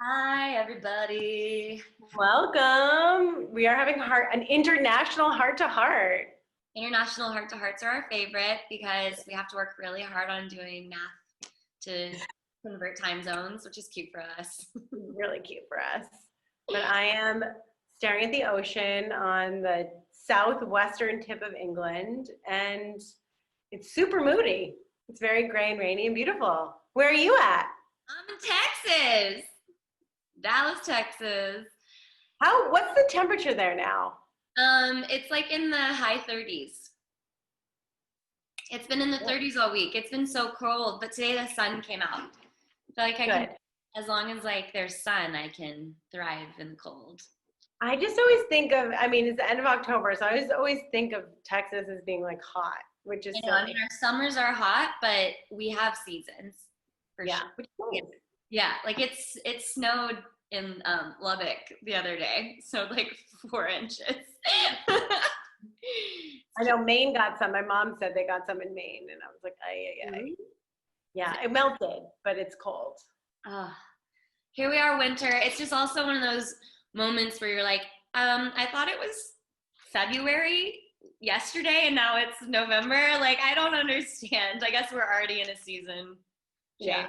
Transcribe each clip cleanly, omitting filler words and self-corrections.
Hi, everybody. Welcome. We are having an international heart to heart. International heart to hearts are our favorite because we have to work really hard on doing math to convert time zones, which is cute for us. Really cute for us. But I am staring at the ocean on the southwestern tip of England, and it's super moody. It's very gray and rainy and beautiful. Where are you at? I'm in Texas, Dallas, Texas. What's the temperature there now? It's like in the high 30s. It's been in the 30s all week. It's been so cold, but today the sun came out. I feel like I can, as long as like there's sun, I can thrive in the cold. I just always think of, it's the end of October, so I always think of Texas as being like hot, which is I mean, our summers are hot, but we have seasons for sure. Yeah, like it snowed in Lubbock the other day, so like 4 inches. I know Maine got some. My mom said they got some in Maine, and I was like, ay. Yeah, it melted, but it's cold. Here we are, winter. It's just also one of those moments where you're like, I thought it was February yesterday, and now it's November. Like, I don't understand. I guess we're already in a season. Yeah.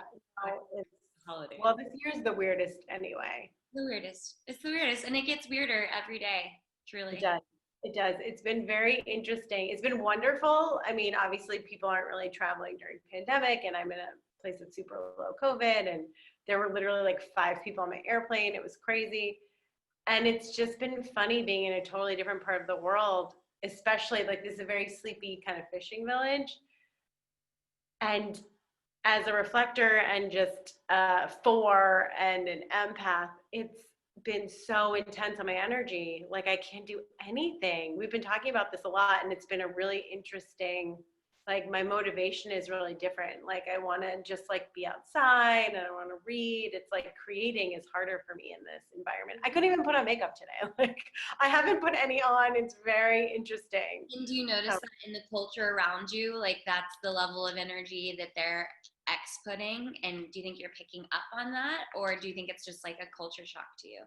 Holiday. Well, this year's the weirdest anyway. It's the weirdest, and it gets weirder every day, truly. It does. It's been very interesting. It's been wonderful. I mean, obviously people aren't really traveling during pandemic, and I'm in a place with super low COVID, and there were literally like 5 people on my airplane. It was crazy. And it's just been funny being in a totally different part of the world, especially like this is a very sleepy kind of fishing village. And as a reflector and just a 4 and an empath, it's been so intense on my energy. Like I can't do anything. We've been talking about this a lot, and it's been a really interesting, like my motivation is really different. Like I want to just like be outside and I want to read. It's like creating is harder for me in this environment. I couldn't even put on makeup today. Like I haven't put any on. It's very interesting. And do you notice that in the culture around you, like that's the level of energy that they're exporting? And do you think you're picking up on that, or do you think it's just like a culture shock to you?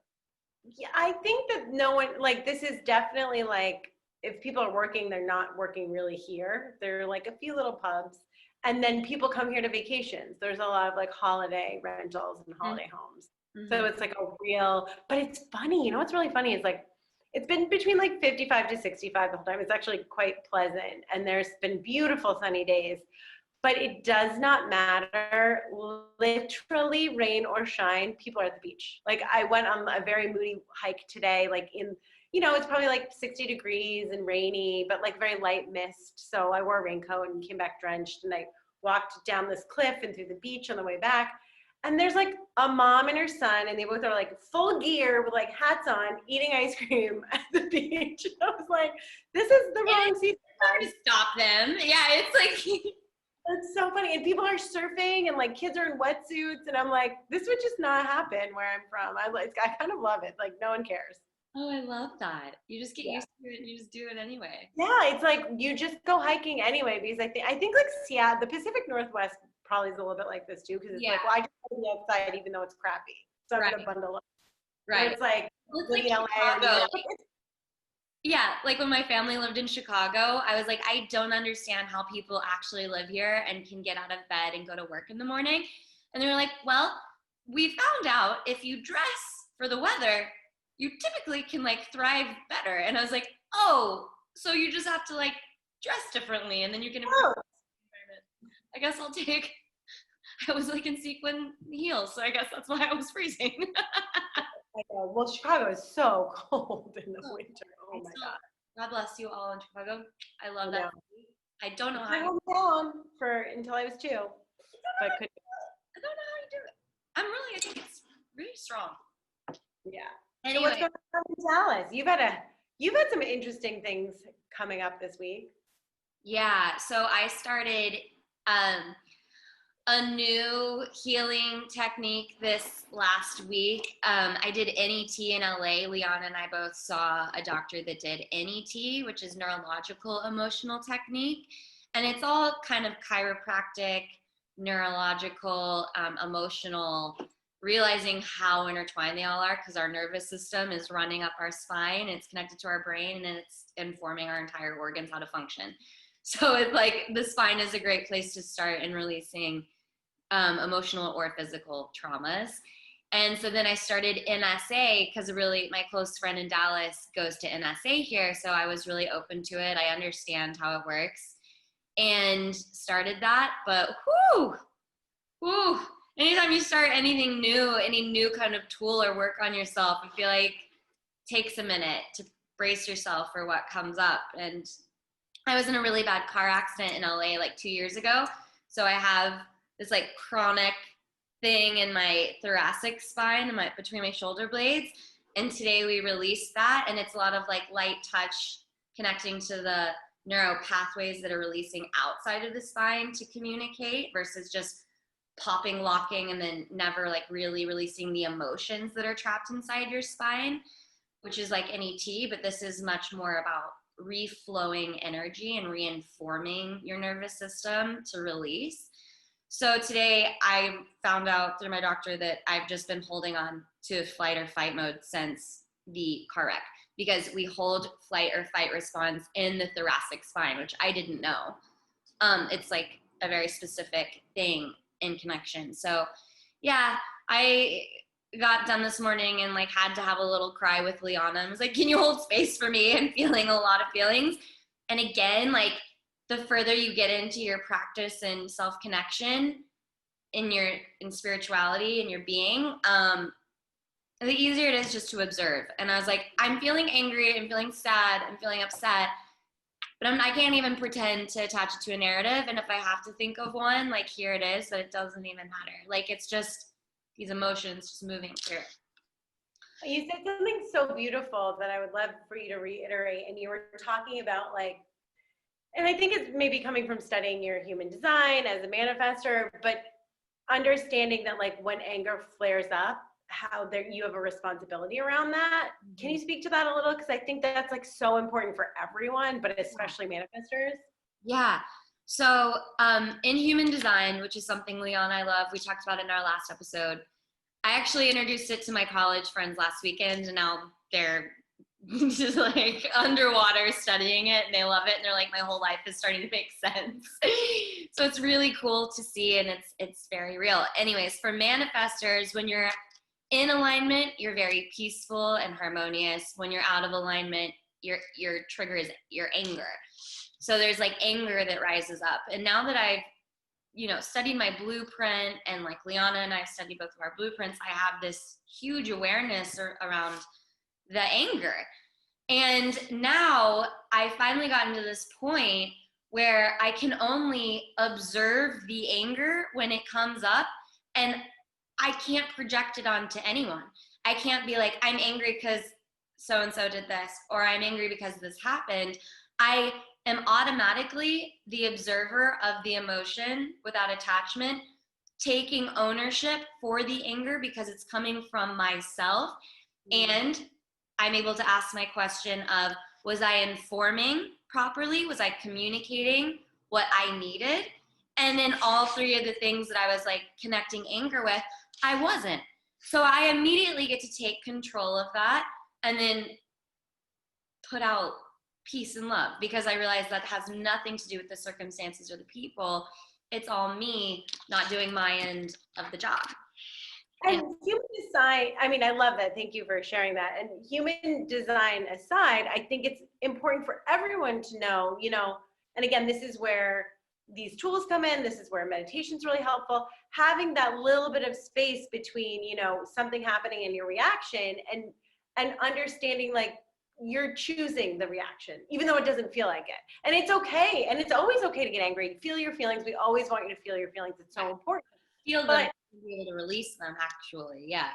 Yeah, I think that no one, like this is definitely like if people are working, they're not working really here. They're like a few little pubs, and then people come here to vacations. There's a lot of like holiday rentals and holiday homes. So it's like a real, but it's funny. You know what's really funny is like it's been between like 55 to 65 the whole time. It's actually quite pleasant, and there's been beautiful sunny days. But it does not matter, literally rain or shine, people are at the beach. Like I went on a very moody hike today, like in, it's probably like 60 degrees and rainy, but like very light mist. So I wore a raincoat and came back drenched, and I walked down this cliff and through the beach on the way back. And there's like a mom and her son, and they both are like full gear with like hats on, eating ice cream at the beach. I was like, this is the wrong season. It's hard to stop them. Yeah, it's like it's so funny. And people are surfing, and like kids are in wetsuits, and I'm like, this would just not happen where I'm from. I kind of love it. Like no one cares. Oh, I love that. You just get used to it and you just do it anyway. Yeah, it's like you just go hiking anyway, because I think like Seattle, the Pacific Northwest probably is a little bit like this too, because it's like, well, I just want to be outside even though it's crappy. So I'm gonna bundle up. Right. It's like, LA. Yeah, like when my family lived in Chicago, I was like, I don't understand how people actually live here and can get out of bed and go to work in the morning. And they were like, well, we found out if you dress for the weather, you typically can like thrive better. And I was like, oh, so you just have to like dress differently and then you can improve the environment. I guess I'll take, I was like in sequin heels, so I guess that's why I was freezing. I know. Well, Chicago is so cold in the winter. Oh my God. God bless you all in Chicago. I love that. I don't know how. I held down until I was 2. I don't know how you do it. I think it's really strong. Yeah. Anyway. So what's going on in Dallas? You've had some interesting things coming up this week. Yeah. So I started a new healing technique this last week. I did NET in LA. Lianna and I both saw a doctor that did NET, which is neurological emotional technique. And it's all kind of chiropractic, neurological, emotional realizing how intertwined they all are, because our nervous system is running up our spine, it's connected to our brain, and it's informing our entire organs how to function. So it's like the spine is a great place to start in releasing emotional or physical traumas. And so then I started NSA because really my close friend in Dallas goes to NSA here. So I was really open to it. I understand how it works and started that. But whoo, anytime you start anything new, any new kind of tool or work on yourself, I feel like it takes a minute to brace yourself for what comes up. And I was in a really bad car accident in LA like 2 years ago. So I have this like chronic thing in my thoracic spine and between my shoulder blades. And today we released that, and it's a lot of like light touch connecting to the neuro pathways that are releasing outside of the spine to communicate versus just popping, locking, and then never like really releasing the emotions that are trapped inside your spine, which is like NET, but this is much more about reflowing energy and reinforming your nervous system to release. So today I found out through my doctor that I've just been holding on to flight or fight mode since the car wreck, because we hold flight or fight response in the thoracic spine, which I didn't know. It's like a very specific thing in connection. So yeah, I got done this morning and like had to have a little cry with Lianna and was like, can you hold space for me? I'm feeling a lot of feelings. And again, like the further you get into your practice and self-connection in spirituality and your being, the easier it is just to observe. And I was like, I'm feeling angry, I'm feeling sad, I'm feeling upset, but I can't even pretend to attach it to a narrative. And if I have to think of one, like here it is, but it doesn't even matter. Like it's just these emotions just moving through. You said something so beautiful that I would love for you to reiterate. And you were talking about like, and I think it's maybe coming from studying your human design as a manifestor, but understanding that like when anger flares up, how there you have a responsibility around that. Can you speak to that a little? Because I think that's like so important for everyone, but especially manifestors. Yeah. So in human design, which is something Leon and I love, we talked about it in our last episode. I actually introduced it to my college friends last weekend, and now they're just like underwater studying it, and they love it, and they're like, my whole life is starting to make sense. So it's really cool to see, and it's very real. Anyways, for manifestors, when you're in alignment, you're very peaceful and harmonious. When you're out of alignment, your trigger is your anger. So there's like anger that rises up. And now that I've studied my blueprint, and like Lianna and I studied both of our blueprints, I have this huge awareness around the anger. And now I finally gotten to this point where I can only observe the anger when it comes up, and I can't project it onto anyone. I can't be like, I'm angry because so-and-so did this, or I'm angry because this happened. I am automatically the observer of the emotion without attachment, taking ownership for the anger because it's coming from myself. And I'm able to ask my question of, was I informing properly? Was I communicating what I needed? And then all three of the things that I was like connecting anger with, I wasn't. So I immediately get to take control of that and then put out peace and love, because I realize that has nothing to do with the circumstances or the people. It's all me not doing my end of the job. And human design, I mean, I love that. Thank you for sharing that. And human design aside, I think it's important for everyone to know, and again, this is where these tools come in. This is where meditation is really helpful. Having that little bit of space between, something happening and your reaction, and understanding like you're choosing the reaction, even though it doesn't feel like it. And it's okay. And it's always okay to get angry. Feel your feelings. We always want you to feel your feelings. It's so important. Feel them, be able to release them, actually. Yeah.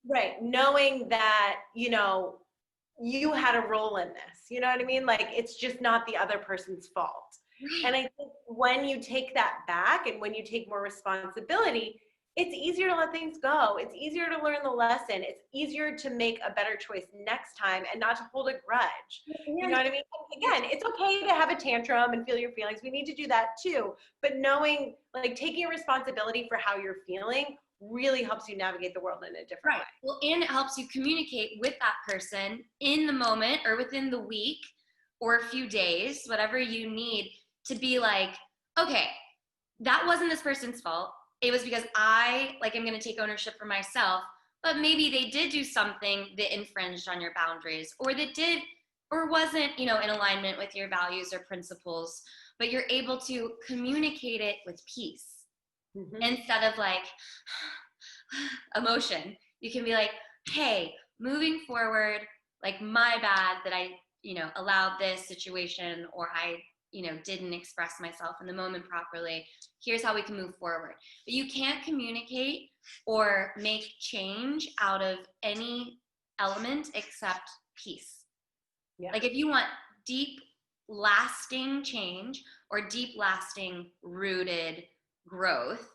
Right. Knowing that, you had a role in this, you know what I mean? Like, it's just not the other person's fault. And I think when you take that back and when you take more responsibility, it's easier to let things go. It's easier to learn the lesson. It's easier to make a better choice next time and not to hold a grudge. You know what I mean? Again, it's okay to have a tantrum and feel your feelings. We need to do that too. But knowing, like taking responsibility for how you're feeling really helps you navigate the world in a different Right. way. Well, and it helps you communicate with that person in the moment or within the week or a few days, whatever you need to be like, okay, that wasn't this person's fault. It was because I'm going to take ownership for myself, but maybe they did do something that infringed on your boundaries or that did or wasn't, in alignment with your values or principles, but you're able to communicate it with peace instead of like emotion. You can be like, hey, moving forward, like my bad that I, allowed this situation or I, didn't express myself in the moment properly. Here's how we can move forward. But you can't communicate or make change out of any element except peace. Yeah. Like if you want deep, lasting change or deep, lasting, rooted growth,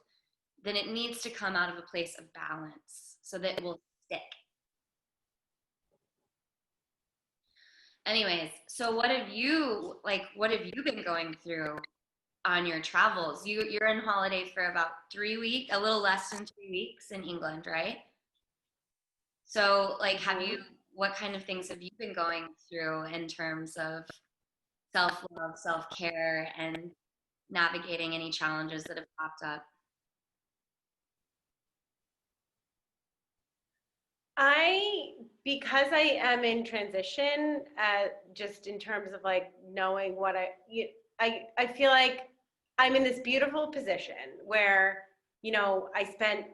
then it needs to come out of a place of balance so that it will stick. Anyways, so what have you been going through on your travels? You're on holiday for about 3 weeks, a little less than 3 weeks in England, right? So like what kind of things have you been going through in terms of self-love, self-care, and navigating any challenges that have popped up? Because I am in transition, just in terms of like knowing what I feel like I'm in this beautiful position where, I spent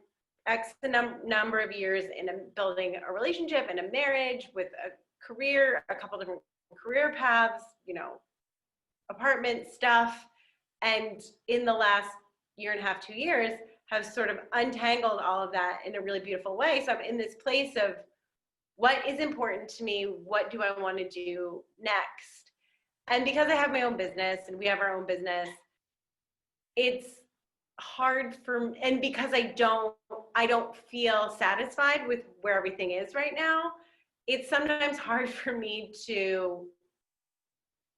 X number of years in building a relationship and a marriage with a career, a couple different career paths, apartment stuff. And in the last year and a half, 2 years, have sort of untangled all of that in a really beautiful way. So I'm in this place of what is important to me? What do I want to do next? And because I have my own business and we have our own business, it's hard and because I don't feel satisfied with where everything is right now, it's sometimes hard for me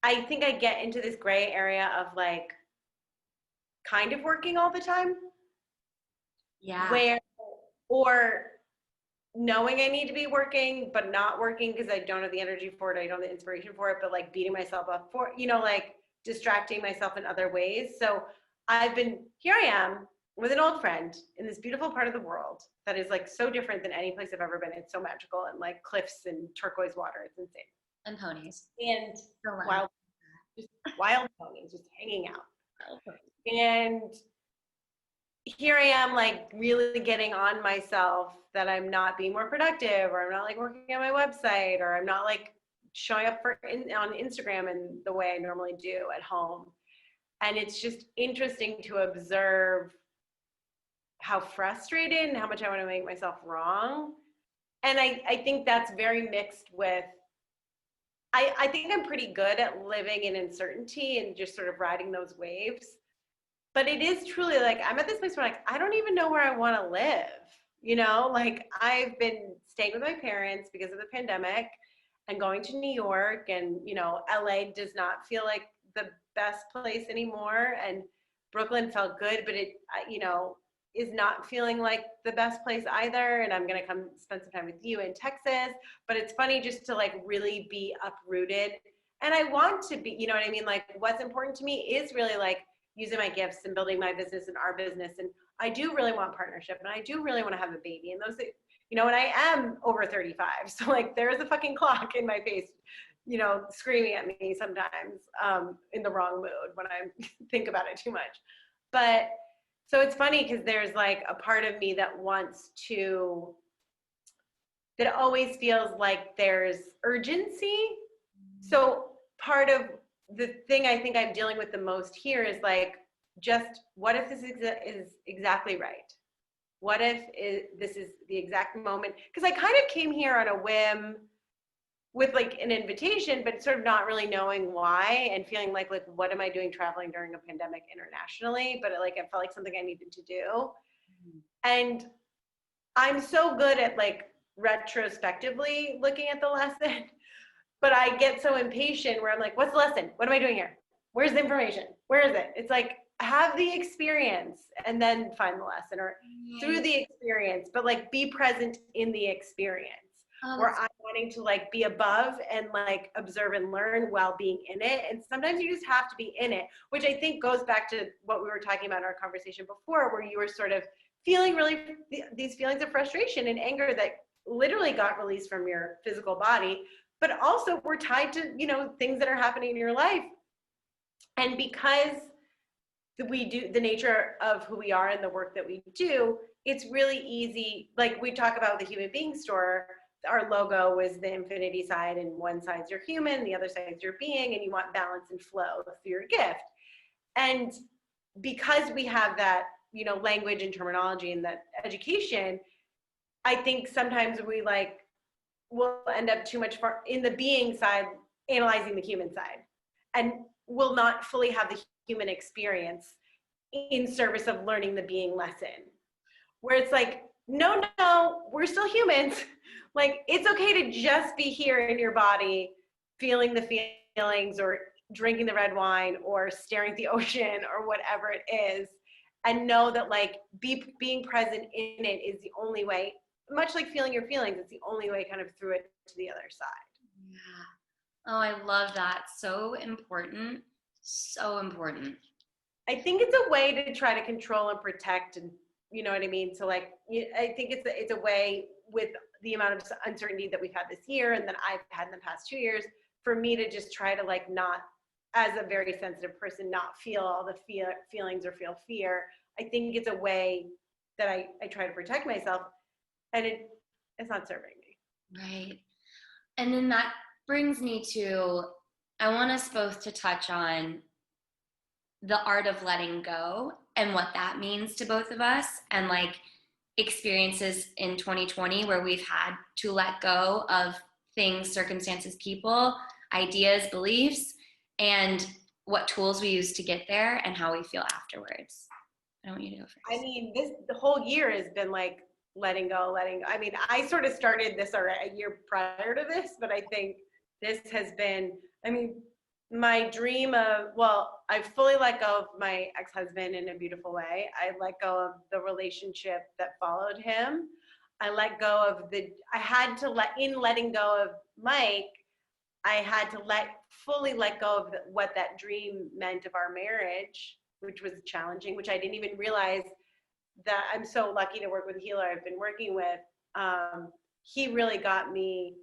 I think I get into this gray area of like kind of working all the time. Yeah. Or knowing I need to be working, but not working because I don't have the energy for it. I don't have the inspiration for it, but like beating myself up for, like distracting myself in other ways. So here I am with an old friend in this beautiful part of the world that is like so different than any place I've ever been. It's so magical and like cliffs and turquoise water. It's insane. And ponies. And wild ponies just hanging out. And here I am like really getting on myself that I'm not being more productive, or I'm not like working on my website, or I'm not like showing up on Instagram in the way I normally do at home. And it's just interesting to observe how frustrated and how much I want to make myself wrong. And I think that's very mixed with, I think I'm pretty good at living in uncertainty and just sort of riding those waves. But it is truly like, I'm at this place where like, I don't even know where I want to live. Like I've been staying with my parents because of the pandemic and going to New York, and, LA does not feel like the best place anymore. And Brooklyn felt good, but it, is not feeling like the best place either. And I'm going to come spend some time with you in Texas. But it's funny just to like really be uprooted. And I want to be, you know what I mean? Like what's important to me is really like using my gifts and building my business and our business. And I do really want partnership, and I do really want to have a baby. And those, and I am over 35. So like there's a fucking clock in my face, screaming at me sometimes in the wrong mood when I think about it too much. But so it's funny because there's like a part of me that always feels like there's urgency. So part of the thing I think I'm dealing with the most here is like, just what if this is exactly right? What if this is the exact moment? Because I kind of came here on a whim with like an invitation, but sort of not really knowing why, and feeling like what am I doing traveling during a pandemic internationally? But like it felt like something I needed to do. Mm-hmm. And I'm so good at like retrospectively looking at the lesson, but I get so impatient where I'm like, what's the lesson? What am I doing here? Where's the information? Where is it? It's like, have the experience and then find the lesson, or through the experience, but like be present in the experience. Where I'm wanting to like be above and like observe and learn while being in it. And sometimes you just have to be in it, which I think goes back to what we were talking about in our conversation before, where you were sort of feeling really these feelings of frustration and anger that literally got released from your physical body, but also were tied to, you know, things that are happening in your life. And because we do the nature of who we are and the work that we do, it's really easy. Like we talk about the human being store, our logo was the infinity side, and one side's your human, the other side's your being, and you want balance and flow through your gift. And because we have that, you know, language and terminology and that education, I think sometimes we like will end up too much in the being side, analyzing the human side, and will not fully have the human experience in service of learning the being lesson. Where it's like, no, we're still humans. Like, it's okay to just be here in your body, feeling the feelings, or drinking the red wine, or staring at the ocean, or whatever it is. And know that like being present in it is the only way, much like feeling your feelings, it's the only way kind of through it to the other side. Yeah. Oh, I love that. So important. So important. I think it's a way to try to control and protect, and you know what I mean? So like, I think it's a way, with the amount of uncertainty that we've had this year and that I've had in the past 2 years, for me to just try to like not, as a very sensitive person, not feel all the feelings or feel fear. I think it's a way that I try to protect myself, and it's not serving me. Right. And then that brings me to, I want us both to touch on the art of letting go and what that means to both of us, and like experiences in 2020 where we've had to let go of things, circumstances, people, ideas, beliefs, and what tools we use to get there and how we feel afterwards. I want you to go first. I mean, the whole year has been like letting go. I mean, I sort of started this a year prior to this, but I think this has been, I mean, my dream of, well, I fully let go of my ex-husband in a beautiful way. I let go of the relationship that followed him. I let go of in letting go of Mike, I had to fully let go of what that dream meant of our marriage, which was challenging, which I didn't even realize. That I'm so lucky to work with a healer I've been working with. He really got me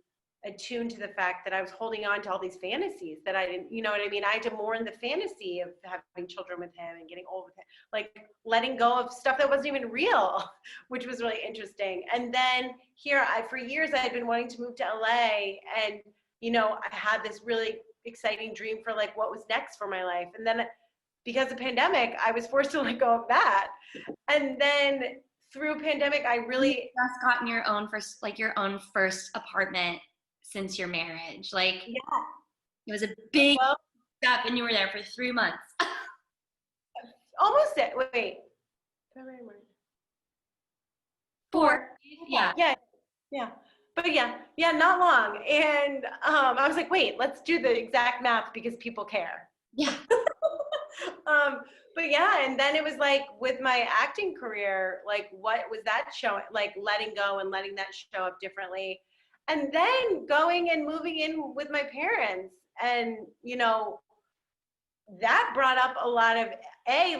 attuned to the fact that I was holding on to all these fantasies that I didn't, you know what I mean? I had to mourn the fantasy of having children with him and getting old with him, like letting go of stuff that wasn't even real, which was really interesting. And then here, for years, I had been wanting to move to LA, and, you know, I had this really exciting dream for like what was next for my life. And then because of pandemic, I was forced to let go of that. And then through pandemic, I really just gotten your own first apartment since your marriage. Like, yeah, it was a big step, and you were there for 3 months. Almost it. Wait. 4. Yeah. But yeah, not long. And I was like, wait, let's do the exact math because people care. Yeah. But yeah, and then it was like with my acting career, like what was that showing, like letting go and letting that show up differently. And then going and moving in with my parents, and, you know, that brought up a lot of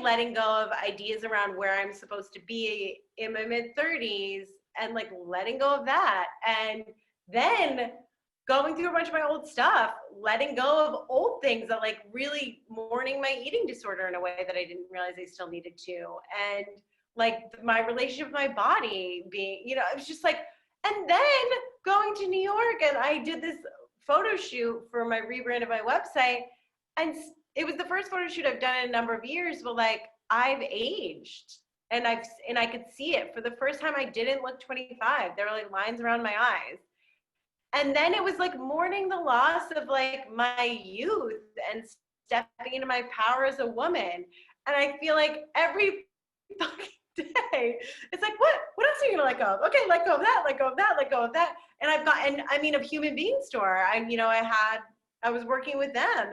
letting go of ideas around where I'm supposed to be in my mid-30s, and like letting go of that. And then going through a bunch of my old stuff, letting go of old things, that like really mourning my eating disorder in a way that I didn't realize I still needed to. And like my relationship with my body being, you know, it was just like, and then going to New York, and I did this photo shoot for my rebrand of my website. And it was the first photo shoot I've done in a number of years, but like I've aged, and I could see it. For the first time, I didn't look 25. There were like lines around my eyes. And then it was like mourning the loss of like my youth and stepping into my power as a woman. And I feel like every fucking day, it's like, what else are you gonna let go of? Okay, let go of that, let go of that, let go of that. And I mean, of Human Being Store, I was working with them,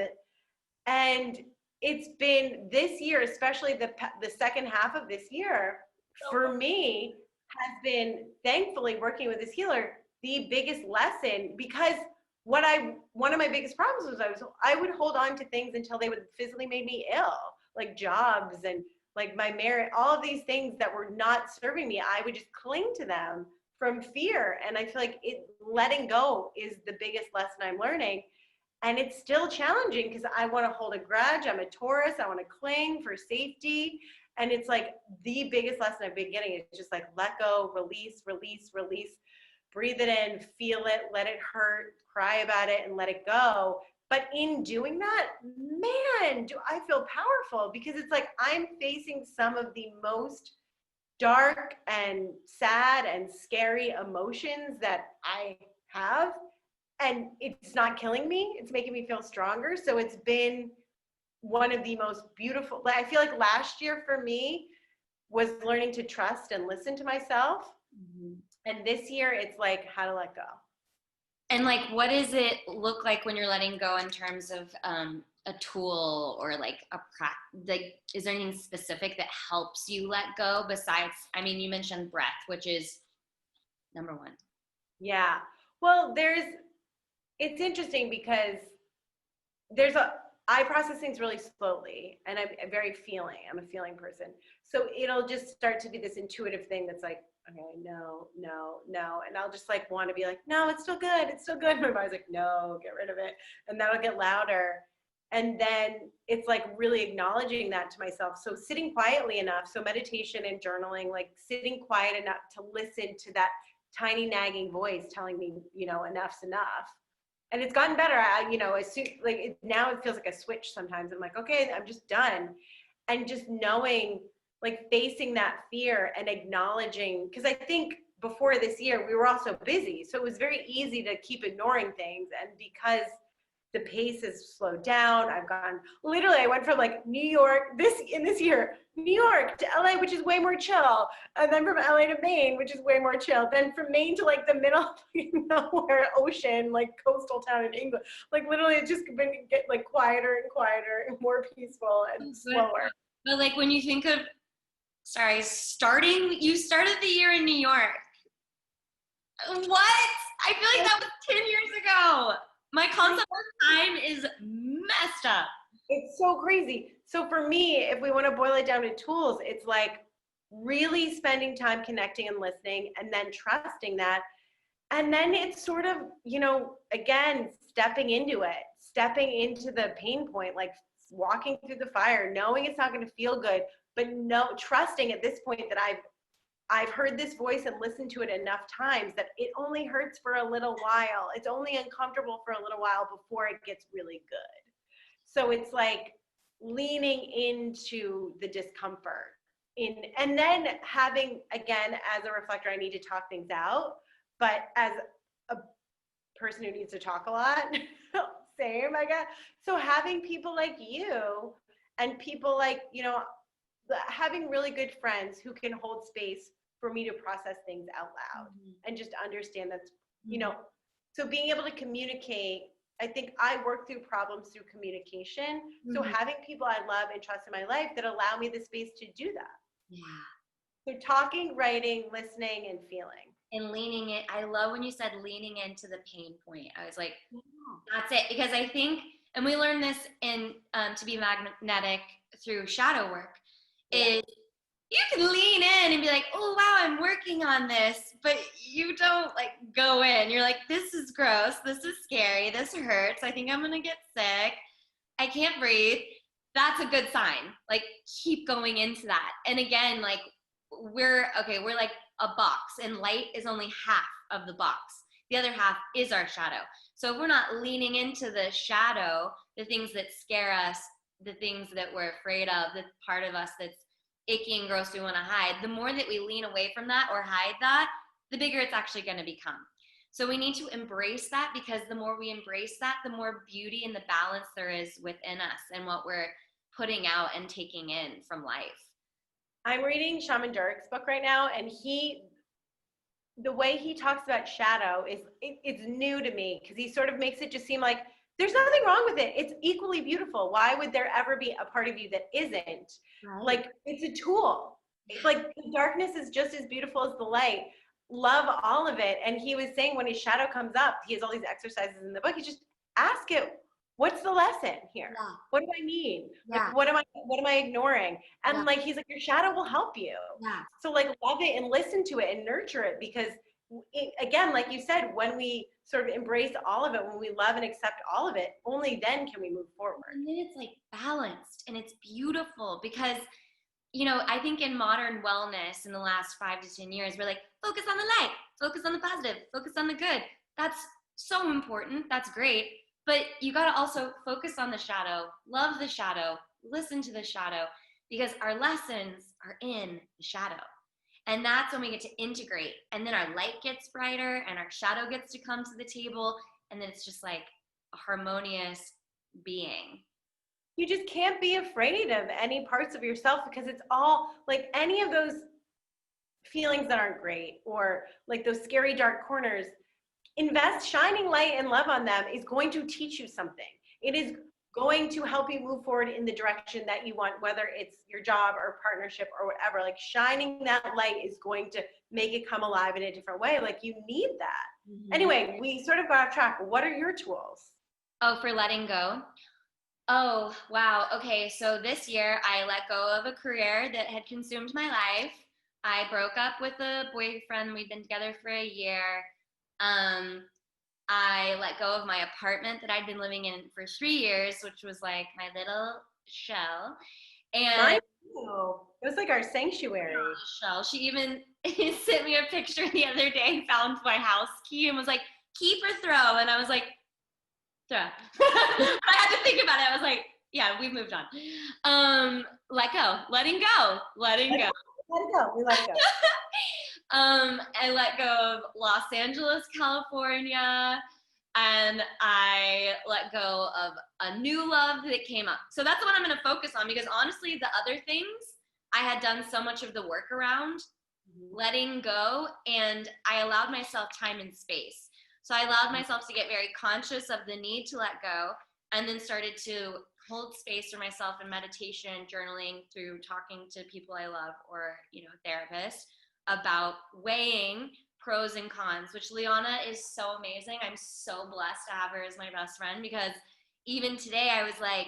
and it's been this year, especially the second half of this year, for me, has been thankfully working with this healer the biggest lesson, because one of my biggest problems was I would hold on to things until they would physically make me ill, like jobs and like my marriage, all of these things that were not serving me. I would just cling to them from fear, and I feel like letting go is the biggest lesson I'm learning. And it's still challenging because I want to hold a grudge. I'm a Taurus. I want to cling for safety. And it's like the biggest lesson I've been getting is just like let go, release, release, release, breathe it in, feel it, let it hurt, cry about it, and let it go. But in doing that, man, do I feel powerful, because it's like I'm facing some of the most dark and sad and scary emotions that I have, and it's not killing me. It's making me feel stronger. So it's been one of the most beautiful, I feel like last year for me was learning to trust and listen to myself. Mm-hmm. And this year it's like how to let go. And like, what does it look like when you're letting go in terms of a tool or like a practice? Like, is there anything specific that helps you let go besides, I mean, you mentioned breath, which is number one. Yeah. Well, it's interesting because I process things really slowly, and I'm a feeling person. So it'll just start to be this intuitive thing that's like, okay, no, no, no. And I'll just like want to be like, no, it's still good. It's still good. My body's like, no, get rid of it. And that'll get louder. And then it's like really acknowledging that to myself. So sitting quietly enough. So meditation and journaling, like sitting quiet enough to listen to that tiny nagging voice telling me, enough's enough. And it's gotten better. Now it feels like a switch sometimes. I'm like, okay, I'm just done. And just knowing, like facing that fear and acknowledging, because I think before this year, we were all so busy. So it was very easy to keep ignoring things. And because the pace has slowed down, I went from like New York, this year, New York to LA, which is way more chill. And then from LA to Maine, which is way more chill. Then from Maine to like the middle of nowhere ocean, like coastal town in England. Like literally it's just been get like quieter and quieter and more peaceful and slower. But like when you think of, you started the year in New York. What? I feel like that was 10 years ago. My concept of time is messed up. It's so crazy. So for me, if we want to boil it down to tools, it's like really spending time connecting and listening, and then trusting that. And then it's sort of, again, stepping into the pain point, like walking through the fire, knowing it's not going to feel good, but trusting at this point that I've heard this voice and listened to it enough times that it only hurts for a little while. It's only uncomfortable for a little while before it gets really good. So it's like leaning into the discomfort and then having, again, as a reflector, I need to talk things out, but as a person who needs to talk a lot, same, I guess. So having people like you and people like, having really good friends who can hold space for me to process things out loud, mm-hmm. and just understand that, so being able to communicate, I think I work through problems through communication. Mm-hmm. So having people I love and trust in my life that allow me the space to do that. Yeah. So talking, writing, listening, and feeling. And leaning in. I love when you said leaning into the pain point. I was like, that's it. Because I think, and we learned this in To Be Magnetic through shadow work, is you can lean in and be like, oh, wow, I'm working on this. But you don't like go in. You're like, this is gross. This is scary. This hurts. I think I'm going to get sick. I can't breathe. That's a good sign. Like, keep going into that. And again, like, we're like a box, and light is only half of the box. The other half is our shadow. So if we're not leaning into the shadow, the things that scare us, the things that we're afraid of, the part of us that's icky and gross we want to hide, the more that we lean away from that or hide that, the bigger it's actually going to become. So we need to embrace that, because the more we embrace that, the more beauty and the balance there is within us and what we're putting out and taking in from life. I'm reading Shaman Durek's book right now, and the way he talks about shadow it's new to me, because he sort of makes it just seem like there's nothing wrong with it. It's equally beautiful. Why would there ever be a part of you that isn't? Right. Like, it's a tool. Like, the darkness is just as beautiful as the light. Love all of it. And he was saying when his shadow comes up, he has all these exercises in the book. You just ask it, what's the lesson here? Yeah. What do I need? Yeah. Like, what am I ignoring? And Yeah. like, he's like, your shadow will help you. Yeah. So like, love it and listen to it and nurture it, because again, like you said, when we sort of embrace all of it, when we love and accept all of it, only then can we move forward. And then it's like balanced and it's beautiful because, you know, I think in modern wellness in the last 5 to 10 years, we're like, focus on the light, focus on the positive, focus on the good. That's so important. That's great. But you got to also focus on the shadow, love the shadow, listen to the shadow, because our lessons are in the shadow. And that's when we get to integrate. And then our light gets brighter and our shadow gets to come to the table. And then it's just like a harmonious being. You just can't be afraid of any parts of yourself, because it's all like any of those feelings that aren't great, or like those scary dark corners. Invest shining light and love on them is going to teach you something. It is going to help you move forward in the direction that you want, whether it's your job or partnership or whatever. Like, shining that light is going to make it come alive in a different way. Like, you need that. Mm-hmm. Anyway, we sort of got off track. What are your tools? Oh, for letting go? Oh, wow. Okay, so this year I let go of a career that had consumed my life. I broke up with a boyfriend. We'd been together for a year. I let go of my apartment that I'd been living in for 3 years, which was like my little shell. And Mine too. It was like our sanctuary. shell. She even sent me a picture the other day, found my house key and was like, keep or throw? And I was like, throw. I had to think about it. I was like, yeah, we've moved on. Let go, letting go, letting go. Let it go. We let it go. I let go of Los Angeles, California, and I let go of a new love that came up. So that's what I'm going to focus on, because honestly, the other things I had done so much of the work around letting go, and I allowed myself time and space. So I allowed myself to get very conscious of the need to let go, and then started to hold space for myself in meditation, journaling, through talking to people I love, or, you know, therapists, about weighing pros and cons, which Lianna is so amazing. I'm so blessed to have her as my best friend, because even today I was like,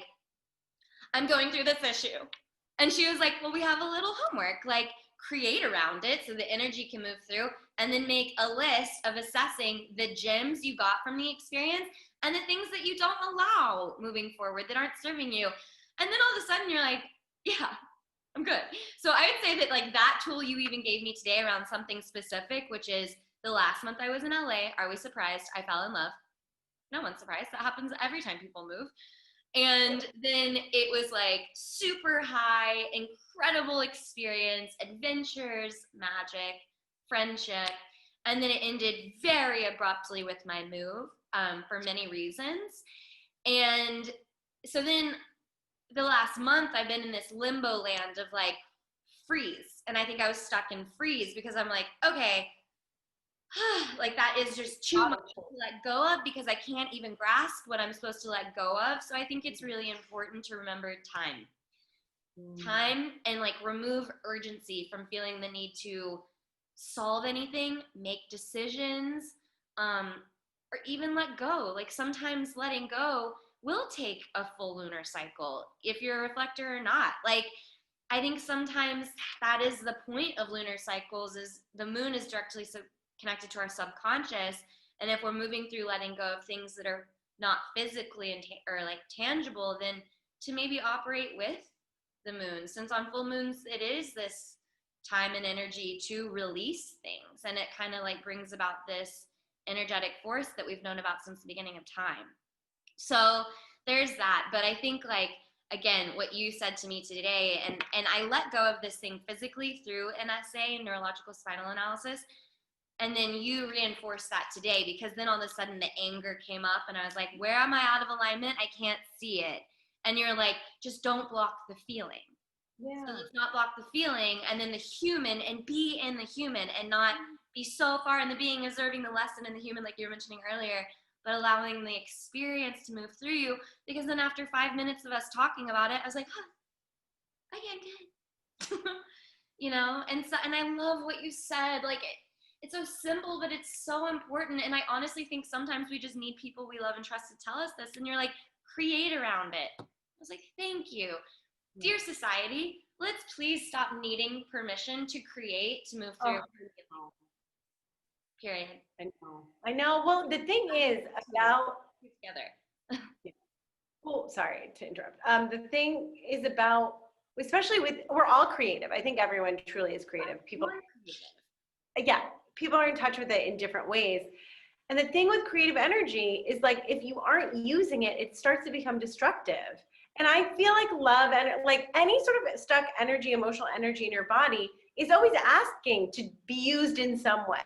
I'm going through this issue. And she was like, well, we have a little homework, like create around it so the energy can move through, and then make a list of assessing the gems you got from the experience and the things that you don't allow moving forward that aren't serving you. And then all of a sudden you're like, yeah, I'm good. So I would say that like that tool you even gave me today around something specific, which is the last month I was in LA, are we surprised? I fell in love. No one's surprised. That happens every time people move. And then it was like super high, incredible experience, adventures, magic, friendship. And then it ended very abruptly with my move, for many reasons. And so then the last month I've been in this limbo land of like freeze. And I think I was stuck in freeze because I'm like, okay, like that is just too much to let go of, because I can't even grasp what I'm supposed to let go of. So I think it's really important to remember time, and like remove urgency from feeling the need to solve anything, make decisions, or even let go. Like sometimes letting go will take a full lunar cycle if you're a reflector or not. Like I think sometimes that is the point of lunar cycles, is the moon is directly connected to our subconscious, and if we're moving through letting go of things that are not physically or like tangible, then to maybe operate with the moon, since on full moons it is this time and energy to release things, and it kind of like brings about this energetic force that we've known about since the beginning of time. So there's that. But I think like, again, what you said to me today, and I let go of this thing physically through an essay, neurological spinal analysis, and then you reinforced that today, because then all of a sudden the anger came up and I was like, where am I out of alignment? I can't see it. And you're like, just don't block the feeling. Yeah. So let's not block the feeling, and then the human, and be in the human, and not be so far in the being observing the lesson in the human, like you were mentioning earlier, but allowing the experience to move through you. Because then after 5 minutes of us talking about it, I was like, huh, okay, I'm good. You know, and so, and I love what you said. Like, it's so simple, but it's so important. And I honestly think sometimes we just need people we love and trust to tell us this. And you're like, create around it. I was like, thank you. Dear society, let's please stop needing permission to create, to move through. Oh. Period. I know. Well, the thing is about together. Well, sorry to interrupt. The thing is about, especially with, we're all creative. I think everyone truly is creative. People, yeah, people are in touch with it in different ways. And the thing with creative energy is like, if you aren't using it, it starts to become destructive. And I feel like love and like any sort of stuck energy, emotional energy in your body is always asking to be used in some way.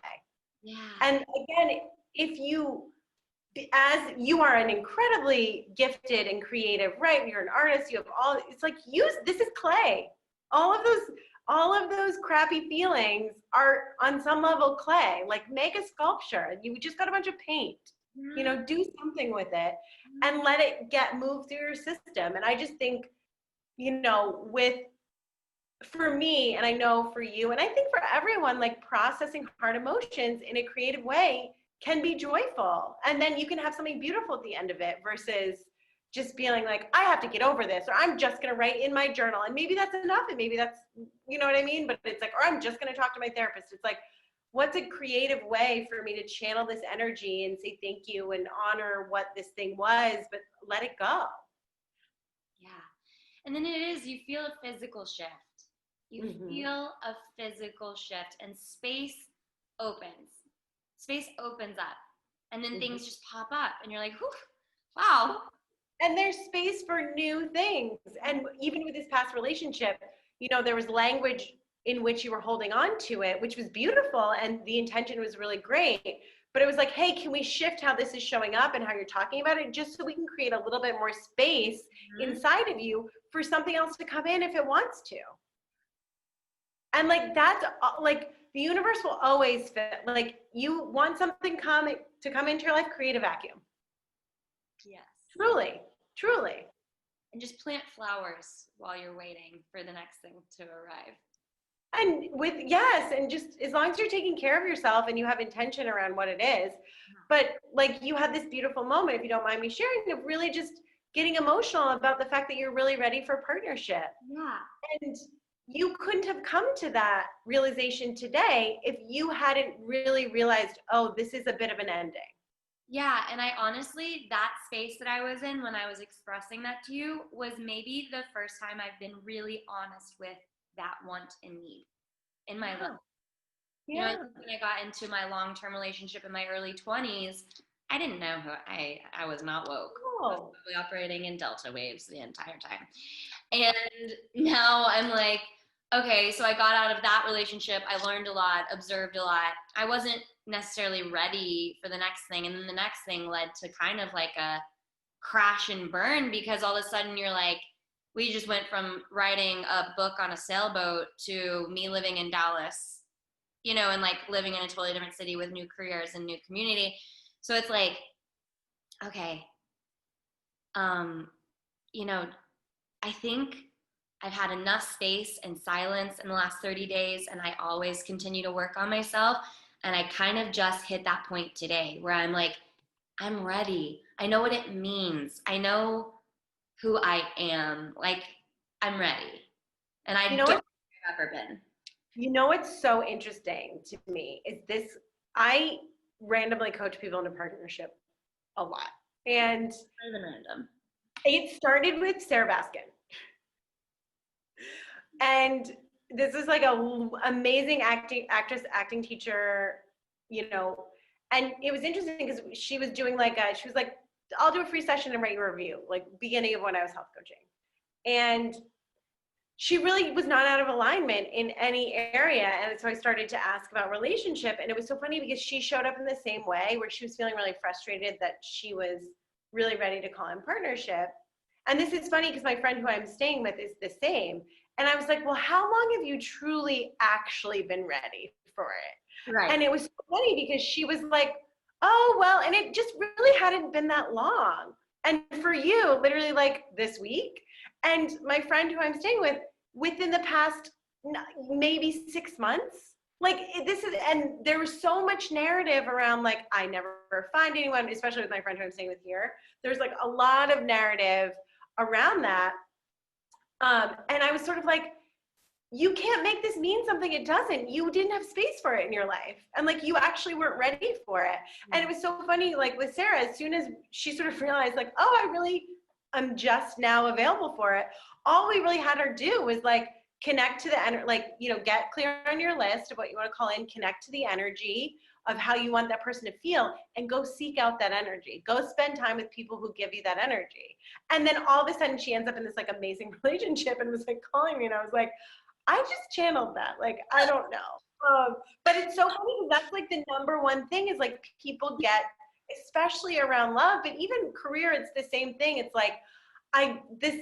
Yeah. And again, if you, as you are an incredibly gifted and creative, right? You're an artist, you have all, it's like, use, this is clay. All of those crappy feelings are on some level clay. Like, make a sculpture. You just got a bunch of paint, you know, do something with it and let it move through your system. And I just think, you know, for me, and I know for you, and I think for everyone, like, processing hard emotions in a creative way can be joyful. And then you can have something beautiful at the end of it versus just feeling like, I have to get over this, or I'm just going to write in my journal. And maybe that's enough. And maybe that's, you know what I mean? But it's like, or I'm just going to talk to my therapist. It's like, what's a creative way for me to channel this energy and say thank you and honor what this thing was, but let it go. Yeah. And then it is, you feel a physical shift. You feel a physical shift, and space opens. Space opens up, and then things just pop up, and you're like, whew, wow. And there's space for new things. And even with this past relationship, you know, there was language in which you were holding on to it, which was beautiful, and the intention was really great. But it was like, hey, can we shift how this is showing up and how you're talking about it, just so we can create a little bit more space inside of you for something else to come in if it wants to. And like, that's like, the universe will always fit. Like, you want something to come into your life, create a vacuum. Yes. Truly. And just plant flowers while you're waiting for the next thing to arrive. And and just as long as you're taking care of yourself and you have intention around what it is. But like, you had this beautiful moment, if you don't mind me sharing, of really just getting emotional about the fact that you're really ready for partnership. Yeah. And you couldn't have come to that realization today if you hadn't really realized, oh, this is a bit of an ending. Yeah, and I honestly, that space that I was in when I was expressing that to you was maybe the first time I've been really honest with that want and need in my life. Yeah. You know, when I got into my long-term relationship in my early 20s, I didn't know who I was not woke. I was probably operating in delta waves the entire time. And now I'm like, okay, so I got out of that relationship. I learned a lot, observed a lot. I wasn't necessarily ready for the next thing. And then the next thing led to kind of like a crash and burn, because all of a sudden you're like, we just went from writing a book on a sailboat to me living in Dallas, you know, and like living in a totally different city with new careers and new community. So it's like, okay, you know, I think I've had enough space and silence in the last 30 days, and I always continue to work on myself. And I kind of just hit that point today where I'm like, I'm ready. I know what it means. I know who I am. Like, I'm ready. And I don't think I've ever been. You know what's so interesting to me is this, I randomly coach people into partnership a lot. And random. It started with Sarah Baskin. And this is like a amazing acting teacher, you know. And it was interesting because she was doing she was like, I'll do a free session and write your review, like beginning of when I was health coaching. And she really was not out of alignment in any area. And so I started to ask about relationship. And it was so funny because she showed up in the same way, where she was feeling really frustrated that she was really ready to call in partnership. And this is funny because my friend who I'm staying with is the same. And I was like, well, how long have you truly actually been ready for it? Right. And it was so funny because she was like, Oh, well, and it just really hadn't been that long. And for you, literally like this week. And my friend who I'm staying with, within the past maybe 6 months, like this is, and there was so much narrative around like, I never find anyone, especially with my friend who I'm staying with here. There's like a lot of narrative around that. And I was sort of like, you can't make this mean something it doesn't. You didn't have space for it in your life. And like, you actually weren't ready for it. And it was so funny, like with Sarah, as soon as she sort of realized like, oh, I'm just now available for it. All we really had her do was like connect to the energy, like, get clear on your list of what you want to call in, connect to the energy of how you want that person to feel, and go seek out that energy. Go spend time with people who give you that energy. And then all of a sudden she ends up in this like amazing relationship and was like calling me, and I was like, I just channeled that. Like, I don't know. But it's so funny. That's like the number one thing is like people get, especially around love, but even career, it's the same thing. It's like,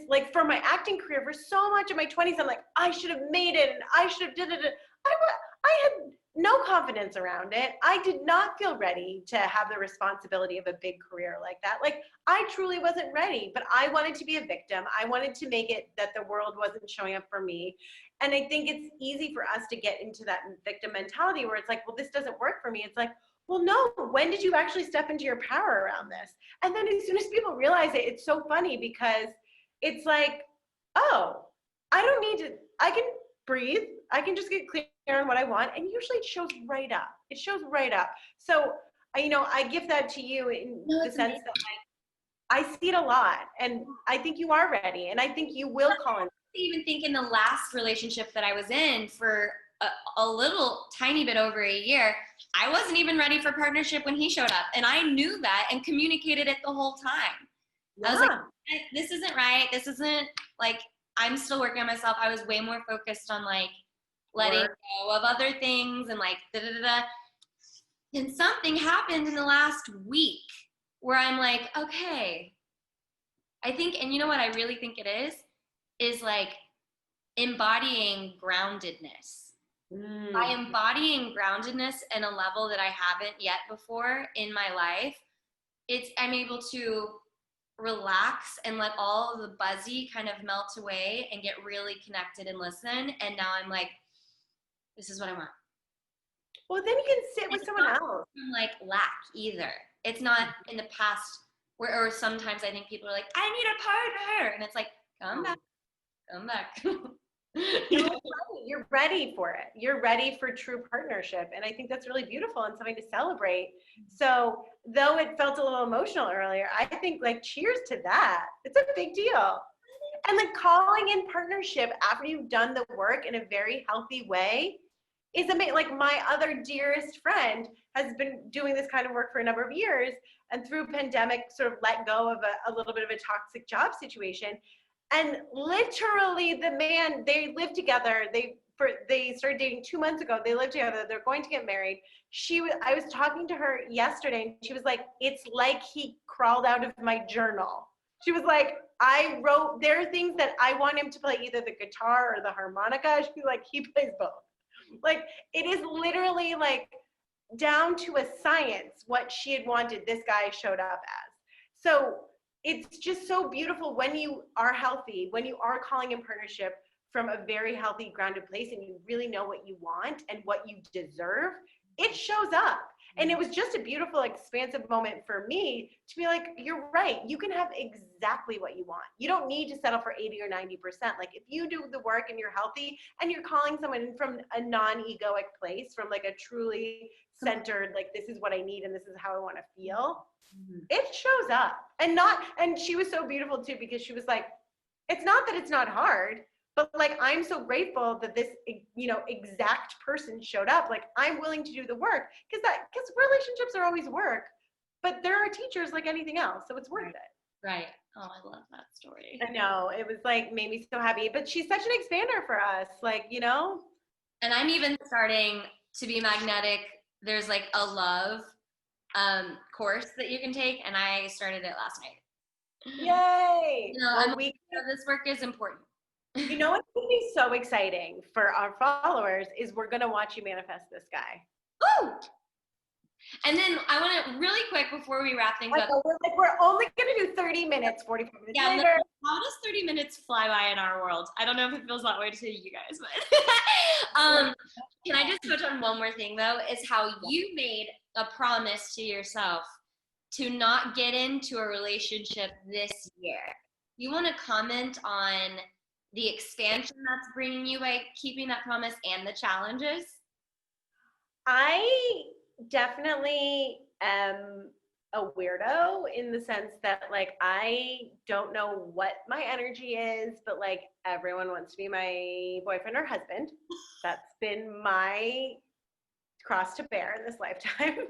like for my acting career, for so much of my 20s, I'm like, I should have made it and I should have did it. I had no confidence around it. I did not feel ready to have the responsibility of a big career like that. Like, I truly wasn't ready, but I wanted to be a victim. I wanted to make it that the world wasn't showing up for me. And I think it's easy for us to get into that victim mentality where it's like, well, this doesn't work for me. It's like, well, no, when did you actually step into your power around this? And then as soon as people realize it, it's so funny because it's like, oh, I don't need to, I can breathe. I can just get clear on what I want. And usually it shows right up. It shows right up. So, I give that to you in the sense that I see it a lot. And I think you are ready. And I think you will call in. Even think in the last relationship that I was in for a little tiny bit over a year, I wasn't even ready for partnership when he showed up. And I knew that and communicated it the whole time. Yeah. I was like, this isn't right. This isn't like, I'm still working on myself. I was way more focused on like letting go of other things and like da-da-da-da. And something happened in the last week where I'm like, okay, I think, and you know what I really think it is like embodying groundedness. By embodying groundedness in a level that I haven't yet before in my life, I'm able to relax and let all of the buzzy kind of melt away and get really connected and listen. And now I'm like, this is what I want. Well, then you can sit with someone else. Like lack either. It's not in the past or sometimes I think people are like, I need a partner. And it's like, come back. You're ready for it. You're ready for true partnership. And I think that's really beautiful and something to celebrate. So though it felt a little emotional earlier, I think like cheers to that. It's a big deal. And like calling in partnership after you've done the work in a very healthy way is amazing. Like my other dearest friend has been doing this kind of work for a number of years, and through pandemic sort of let go of a little bit of a toxic job situation. And literally the man, they live together. They started dating 2 months ago. They live together. They're going to get married. I was talking to her yesterday and she was like, it's like he crawled out of my journal. She was like, there are things that I want him to play either the guitar or the harmonica. She's like, he plays both. Like, it is literally like down to a science what she had wanted this guy showed up as. So it's just so beautiful when you are healthy, when you are calling in partnership from a very healthy, grounded place, and you really know what you want and what you deserve, it shows up. And it was just a beautiful, expansive moment for me to be like, you're right. You can have exactly what you want. You don't need to settle for 80 or 90%. Like if you do the work and you're healthy and you're calling someone from a non-egoic place, from like a truly centered, like this is what I need and this is how I want to feel, it shows up. And she was so beautiful too, because she was like, it's not that it's not hard, but like, I'm so grateful that this, exact person showed up. Like, I'm willing to do the work because relationships are always work, but there are teachers like anything else. So it's worth it. Right. Oh, I love that story. I know. It was like, made me so happy, but she's such an expander for us. Like, And I'm even starting to be magnetic. There's like a love course that you can take. And I started it last night. Yay. This work is important. You know what's going to be so exciting for our followers is we're going to watch you manifest this guy. Woo! And then I want to really quick before we wrap things I up. know, we're only going to do 30 minutes, 45 minutes Yeah, later. how does 30 minutes fly by in our world? I don't know if it feels that way to you guys, but can I just touch on one more thing though? Is how you made a promise to yourself to not get into a relationship this year. You want to comment on the expansion that's bringing you by keeping that promise and the challenges? I definitely am a weirdo in the sense that like I don't know what my energy is, but like everyone wants to be my boyfriend or husband. That's been my cross to bear in this lifetime.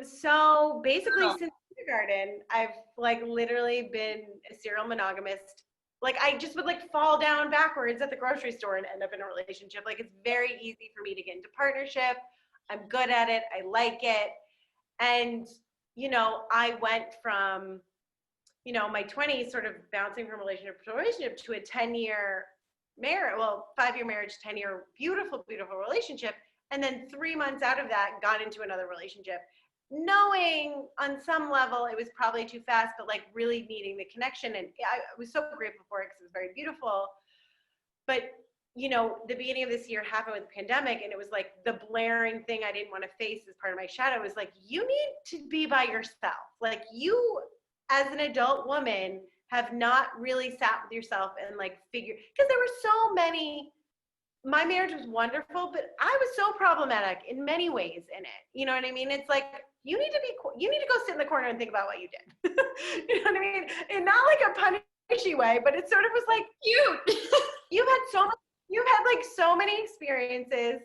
So basically Oh, since kindergarten, I've like literally been a serial monogamist. Like I just would like fall down backwards at the grocery store and end up in a relationship. Like it's very easy for me to get into partnership. I'm good at it. I like it. And I went from, my 20s sort of bouncing from relationship to relationship to a 10-year marriage, well, 5-year marriage, 10-year beautiful, beautiful relationship. And then 3 months out of that, got into another relationship, knowing on some level it was probably too fast, but like really needing the connection. And I was so grateful for it because it was very beautiful. But the beginning of this year happened with the pandemic, and it was like the blaring thing I didn't want to face as part of my shadow was like, you need to be by yourself. Like you, as an adult woman, have not really sat with yourself and like figured, because there were so many. My marriage was wonderful, but I was so problematic in many ways in it. You know what I mean? It's like you need to go sit in the corner and think about what you did. You know what I mean? And not like a punishy way, but it sort of was like cute. you've had so much, you've had like so many experiences,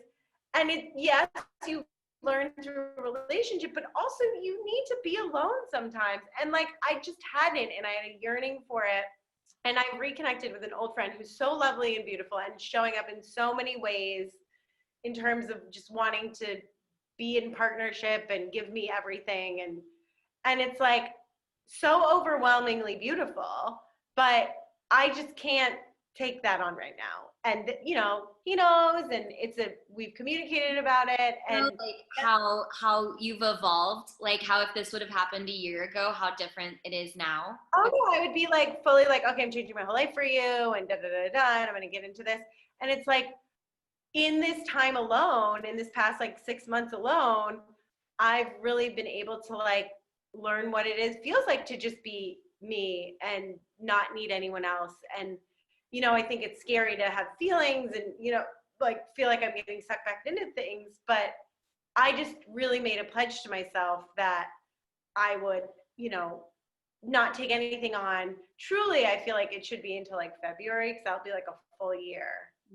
and yes, you learn through a relationship, but also you need to be alone sometimes. And like I just hadn't, and I had a yearning for it. And I reconnected with an old friend who's so lovely and beautiful and showing up in so many ways in terms of just wanting to be in partnership and give me everything. And it's like so overwhelmingly beautiful, but I just can't take that on right now. And he knows, and we've communicated about it. You know, And like how you've evolved, like how if this would have happened a year ago, how different it is now. oh no, I would be like fully like, okay, I'm changing my whole life for you, and da da da da, and I'm gonna get into this. And it's like in this time alone, in this past like 6 months alone, I've really been able to like learn what it feels like to just be me and not need anyone else. And I think it's scary to have feelings and like feel like I'm getting sucked back into things, but I just really made a pledge to myself that I would, not take anything on. Truly, I feel like it should be until like February, because that'll be like a full year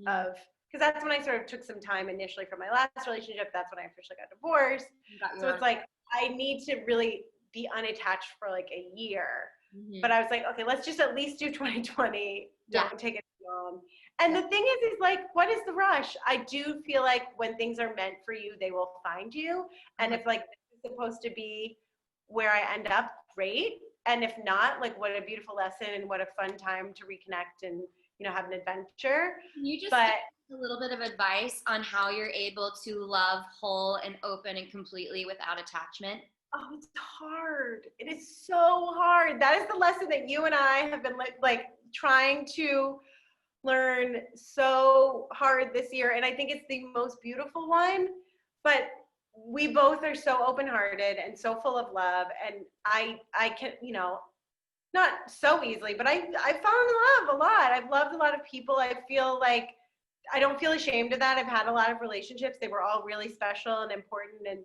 of, because that's when I sort of took some time initially from my last relationship. That's when I officially got divorced. So it's like I need to really be unattached for like a year. Mm-hmm. But I was like, okay, let's just at least do 2020. Don't take it long. And the thing is like, what is the rush? I do feel like when things are meant for you, they will find you. And if like this is supposed to be where I end up, great. And if not, like what a beautiful lesson and what a fun time to reconnect and have an adventure. Can you just give a little bit of advice on how you're able to love whole and open and completely without attachment? Oh, it's hard. It is so hard. That is the lesson that you and I have been like trying to learn so hard this year. And I think it's the most beautiful one. But we both are so open-hearted and so full of love. And I can, not so easily, but I fall in love a lot. I've loved a lot of people. I feel like I don't feel ashamed of that. I've had a lot of relationships. They were all really special and important, and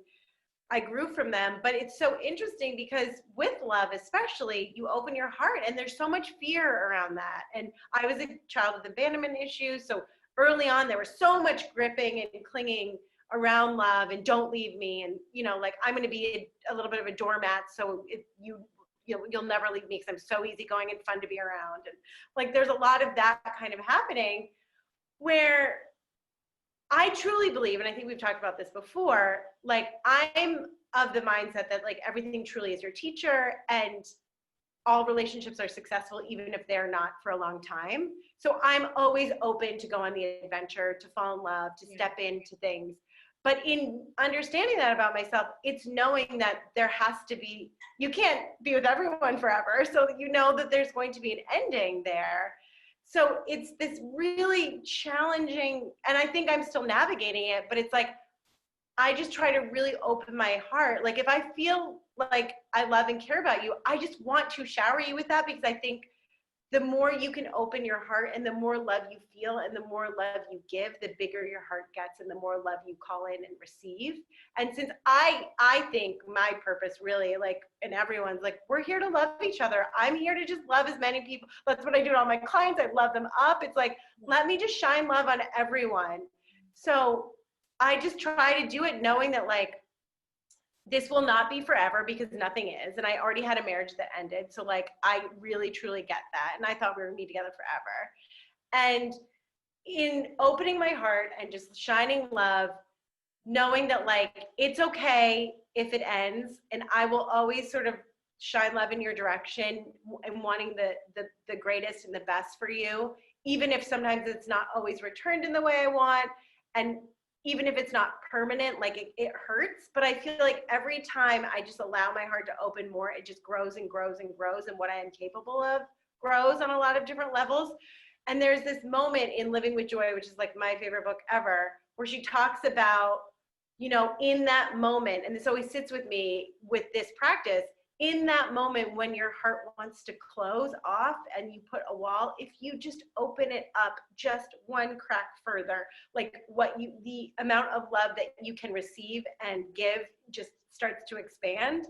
I grew from them. But it's so interesting because with love, especially, you open your heart, and there's so much fear around that. And I was a child with abandonment issues. So early on, there was so much gripping and clinging around love and don't leave me. And, like I'm going to be a little bit of a doormat. So you'll never leave me because I'm so easygoing and fun to be around. And like, there's a lot of that kind of happening where I truly believe, and I think we've talked about this before, like I'm of the mindset that like everything truly is your teacher, and all relationships are successful even if they're not for a long time. So I'm always open to go on the adventure, to fall in love, to step into things. But in understanding that about myself, it's knowing that there has to be, you can't be with everyone forever. So you know that there's going to be an ending there. So it's this really challenging, and I think I'm still navigating it, but it's like, I just try to really open my heart. Like if I feel like I love and care about you, I just want to shower you with that, because I think the more you can open your heart and the more love you feel and the more love you give, the bigger your heart gets and the more love you call in and receive. And since I think my purpose really, like, and everyone's like, we're here to love each other. I'm here to just love as many people. That's what I do to all my clients. I love them up. It's like, let me just shine love on everyone. So I just try to do it knowing that, like, this will not be forever, because nothing is. And I already had a marriage that ended. So like, I really, truly get that. And I thought we were gonna be together forever. And in opening my heart and just shining love, knowing that like, it's okay if it ends, and I will always sort of shine love in your direction and wanting the greatest and the best for you, even if sometimes it's not always returned in the way I want. And even if it's not permanent, like it hurts, but I feel like every time I just allow my heart to open more, it just grows and grows and grows, and what I am capable of grows on a lot of different levels. And there's this moment in Living with Joy, which is like my favorite book ever, where she talks about, you know, in that moment, and this always sits with me with this practice, in that moment when your heart wants to close off and you put a wall, if you just open it up just one crack further, like the amount of love that you can receive and give just starts to expand.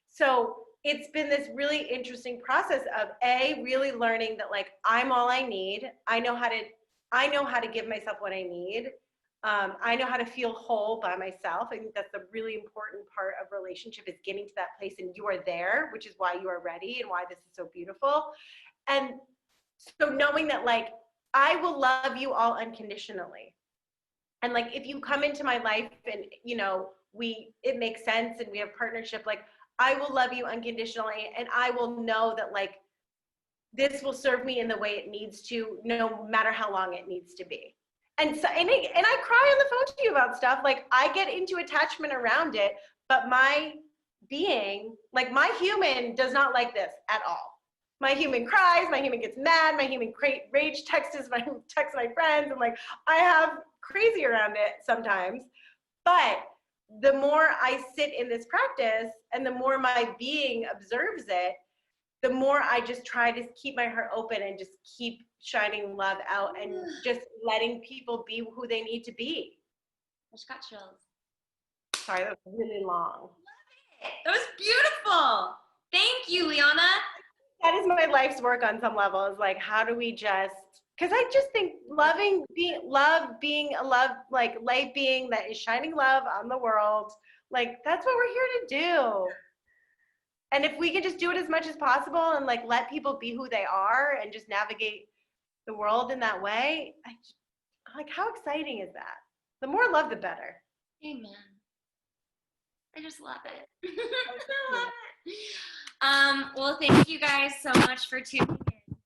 So it's been this really interesting process of really learning that like, I'm all I need. I know how to give myself what I need. I know how to feel whole by myself. I think that's a really important part of relationship, is getting to that place, and you are there, which is why you are ready and why this is so beautiful. And so knowing that like, I will love you all unconditionally. And like, if you come into my life and, you know, it makes sense and we have partnership, like, I will love you unconditionally, and I will know that like, this will serve me in the way it needs to, no matter how long it needs to be. And so, and I cry on the phone to you about stuff. Like, I get into attachment around it, but my being, like my human does not like this at all. My human cries, my human gets mad, my human rage texts my friends, and like, I have crazy around it sometimes. But the more I sit in this practice and the more my being observes it, the more I just try to keep my heart open and just keep shining love out and just letting people be who they need to be. I just got chills. Sorry, that was really long. Love it. That was beautiful. Thank you, Lianna. That is my life's work on some level, is like, how do we just, because I just think being a love, like light being that is shining love on the world, like that's what we're here to do. And if we can just do it as much as possible and like let people be who they are and just navigate the world in that way, like, how exciting is that? The more love, the better. Amen. I just love it. I love it. Well, thank you guys so much for tuning in.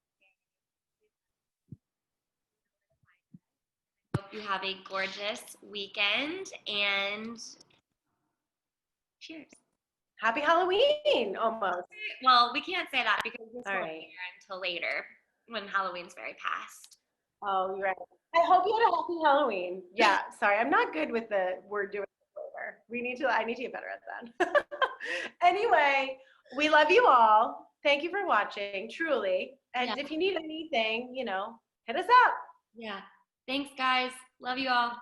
Hope you have a gorgeous weekend, and cheers. Happy Halloween, almost. Well, we can't say that because this won't right. be here until later, when Halloween's very past. Oh, you're right. I hope you had a happy Halloween. Yeah, sorry, I'm not good with the word doing it later. I need to get better at that. Anyway, we love you all. Thank you for watching, truly. And if you need anything, you know, hit us up. Yeah. Thanks, guys. Love you all.